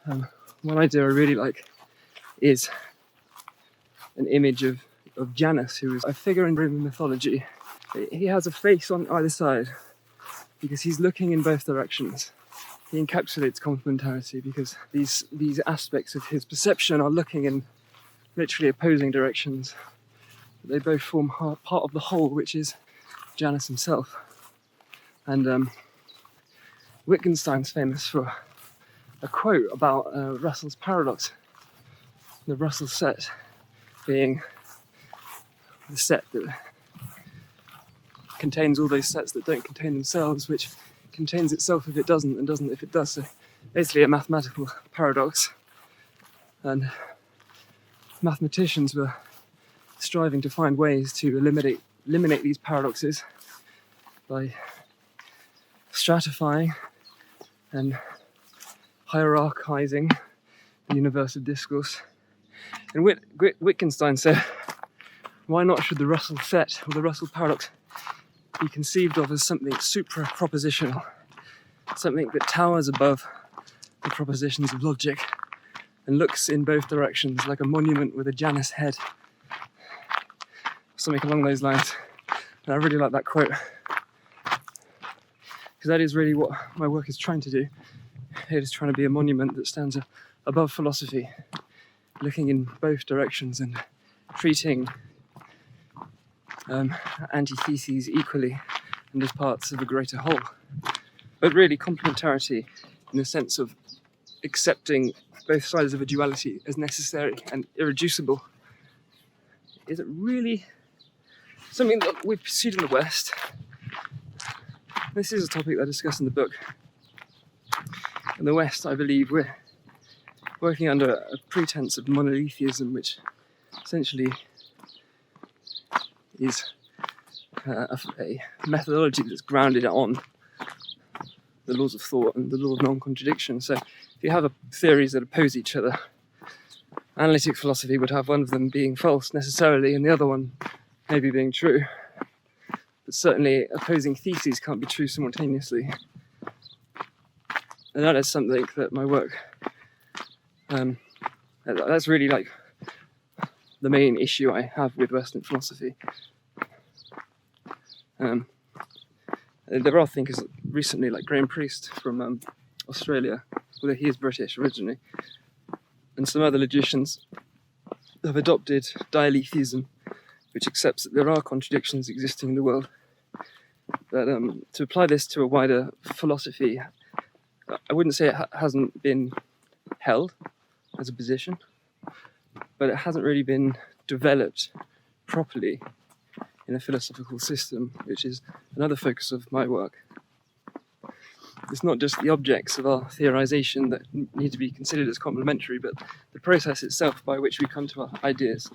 One idea I really like is an image of Janus, who is a figure in Roman mythology. He has a face on either side because he's looking in both directions. He encapsulates complementarity because these aspects of his perception are looking in literally opposing directions. They both form part of the whole, which is Janus himself. And Wittgenstein's famous for a quote about Russell's paradox, the Russell set being the set that contains all those sets that don't contain themselves, which contains itself if it doesn't, and doesn't if it does. So basically a mathematical paradox. And mathematicians were striving to find ways to eliminate these paradoxes by stratifying and hierarchizing the universe of discourse. And Wittgenstein said, why not should the Russell set, or the Russell paradox, be conceived of as something supra-propositional, something that towers above the propositions of logic and looks in both directions like a monument with a Janus head, something along those lines. And I really like that quote, because that is really what my work is trying to do. It is trying to be a monument that stands above philosophy, looking in both directions and treating antitheses equally and as parts of a greater whole. But really, complementarity, in the sense of accepting both sides of a duality as necessary and irreducible, is really something that we've pursued in the West. This is a topic that I discuss in the book. In the West, I believe we're working under a pretense of monotheism, which essentially is a methodology that's grounded on the laws of thought and the law of non-contradiction. So if you have theories that oppose each other, analytic philosophy would have one of them being false necessarily and the other one maybe being true. But certainly opposing theses can't be true simultaneously. And that is something that my work, that's really like the main issue I have with Western philosophy. There are thinkers recently, like Graham Priest from Australia, although he is British originally, and some other logicians have adopted dialetheism, which accepts that there are contradictions existing in the world. But to apply this to a wider philosophy, I wouldn't say it hasn't been held as a position, but it hasn't really been developed properly in a philosophical system, which is another focus of my work. It's not just the objects of our theorization that need to be considered as complementary, but the process itself by which we come to our ideas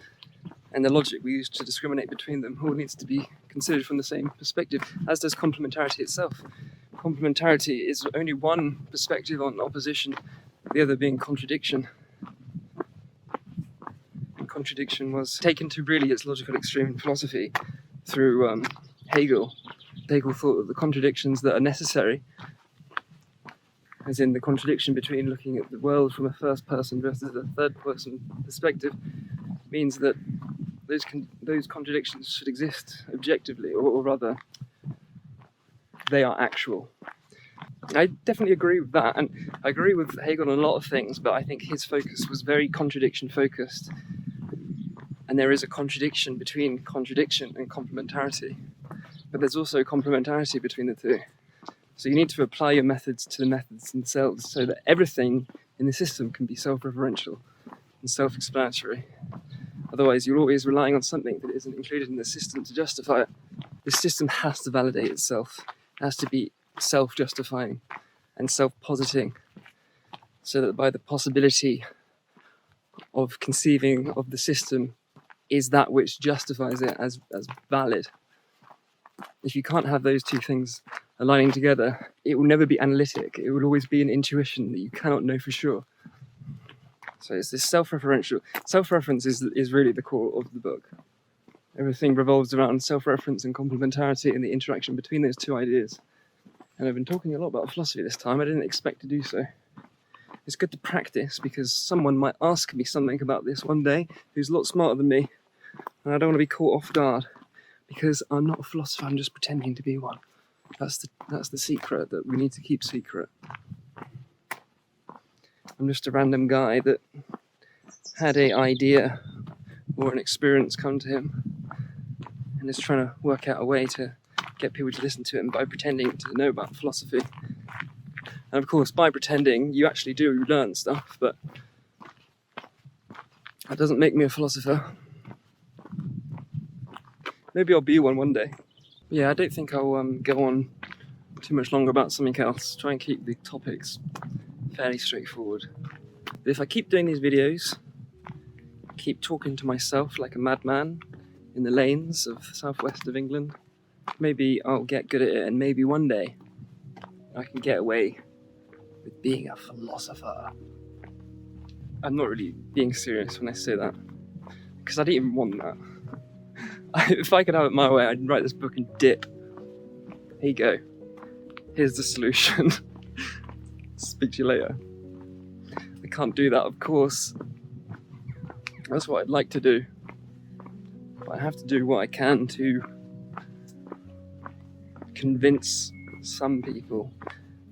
and the logic we use to discriminate between them all needs to be considered from the same perspective, as does complementarity itself. Complementarity is only one perspective on opposition, the other being contradiction. And contradiction was taken to really its logical extreme in philosophy through Hegel. Hegel thought that the contradictions that are necessary, as in the contradiction between looking at the world from a first person versus a third person perspective, means that those contradictions should exist objectively, or rather, they are actual. I definitely agree with that, and I agree with Hegel on a lot of things, but I think his focus was very contradiction focused. And there is a contradiction between contradiction and complementarity, but there's also complementarity between the two. So you need to apply your methods to the methods themselves so that everything in the system can be self-referential and self-explanatory. Otherwise, you're always relying on something that isn't included in the system to justify it. The system has to validate itself, it has to be self-justifying and self-positing, so that by the possibility of conceiving of the system is that which justifies it as valid. If you can't have those two things aligning together, it will never be analytic. It will always be an intuition that you cannot know for sure. So it's this self-referential. Self-reference is really the core of the book. Everything revolves around self-reference and complementarity and the interaction between those two ideas. And I've been talking a lot about philosophy this time. I didn't expect to do so. it's good to practice, because someone might ask me something about this one day who's a lot smarter than me, and I don't want to be caught off guard, because I'm not a philosopher, I'm just pretending to be one. That's the secret that we need to keep secret. I'm just a random guy that had an idea or an experience come to him and is trying to work out a way to get people to listen to him by pretending to know about philosophy. And of course, by pretending, you actually do learn stuff, but that doesn't make me a philosopher. Maybe I'll be one day. But yeah, I don't think I'll go on too much longer about something else. Try and keep the topics fairly straightforward. But if I keep doing these videos, keep talking to myself like a madman in the lanes of southwest of England, maybe I'll get good at it, and maybe one day I can get away with being a philosopher. I'm not really being serious when I say that, because I don't even want that. If I could have it my way, I'd write this book and dip. Here you go. Here's the solution. Speak to you later. I can't do that, of course. That's what I'd like to do. But I have to do what I can to convince some people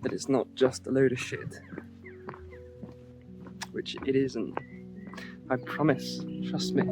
that it's not just a load of shit. Which it isn't. I promise. Trust me.